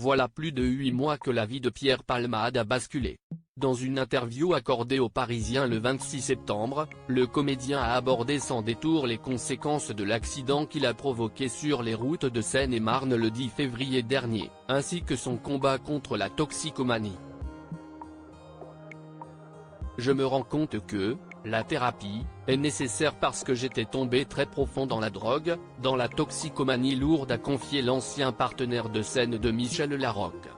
Voilà plus de 8 mois que la vie de Pierre Palmade a basculé. Dans une interview accordée aux Parisiens le 26 septembre, le comédien a abordé sans détour les conséquences de l'accident qu'il a provoqué sur les routes de Seine-et-Marne le 10 février dernier, ainsi que son combat contre la toxicomanie. Je me rends compte que, la thérapie, est nécessaire parce que j'étais tombé très profond dans la drogue, dans la toxicomanie lourde, a confié l'ancien partenaire de scène de Michel Larocque.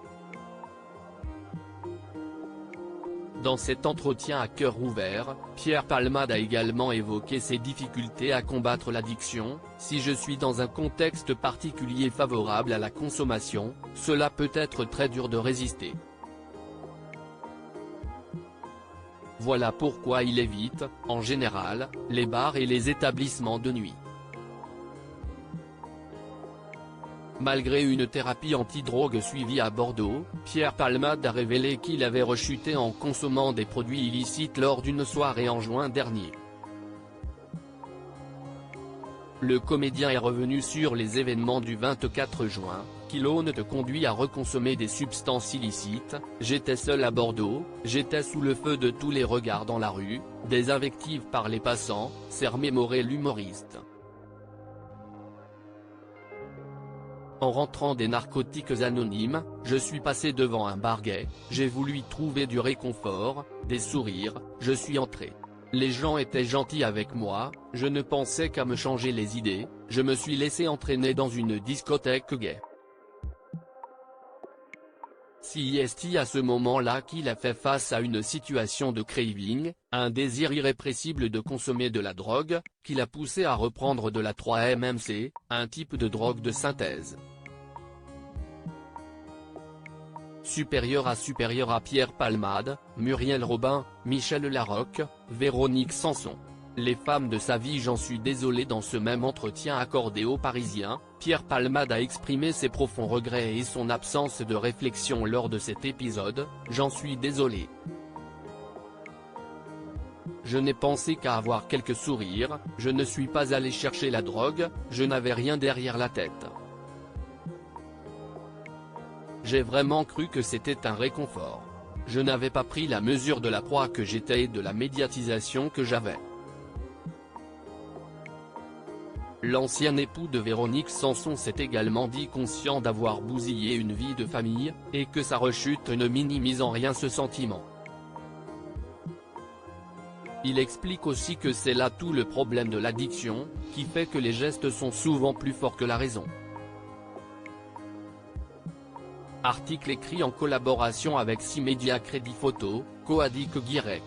Dans cet entretien à cœur ouvert, Pierre Palmade a également évoqué ses difficultés à combattre l'addiction. Si je suis dans un contexte particulier favorable à la consommation, cela peut être très dur de résister. Voilà pourquoi il évite, en général, les bars et les établissements de nuit. Malgré une thérapie antidrogue suivie à Bordeaux, Pierre Palmade a révélé qu'il avait rechuté en consommant des produits illicites lors d'une soirée en juin dernier. Le comédien est revenu sur les événements du 24 juin, qui l'aune de conduit à reconsommer des substances illicites. J'étais seul à Bordeaux, j'étais sous le feu de tous les regards dans la rue, des invectives par les passants, s'est remémoré l'humoriste. En rentrant des narcotiques anonymes, je suis passé devant un bar gay, j'ai voulu y trouver du réconfort, des sourires, je suis entré. Les gens étaient gentils avec moi, je ne pensais qu'à me changer les idées, je me suis laissé entraîner dans une discothèque gay. C'est à ce moment-là qu'il a fait face à une situation de craving, un désir irrépressible de consommer de la drogue, qui l'a poussé à reprendre de la 3-MMC, un type de drogue de synthèse. Supérieur à Pierre Palmade, Muriel Robin, Michel Larocque, Véronique Sanson. Les femmes de sa vie. J'en suis désolé. Dans ce même entretien accordé aux Parisiens, Pierre Palmade a exprimé ses profonds regrets et son absence de réflexion lors de cet épisode. J'en suis désolé. Je n'ai pensé qu'à avoir quelques sourires, je ne suis pas allé chercher la drogue, je n'avais rien derrière la tête. J'ai vraiment cru que c'était un réconfort. Je n'avais pas pris la mesure de la proie que j'étais et de la médiatisation que j'avais. L'ancien époux de Véronique Sanson s'est également dit conscient d'avoir bousillé une vie de famille, et que sa rechute ne minimise en rien ce sentiment. Il explique aussi que c'est là tout le problème de l'addiction, qui fait que les gestes sont souvent plus forts que la raison. Article écrit en collaboration avec 6 médias Crédit Photo, Coadic Guirec.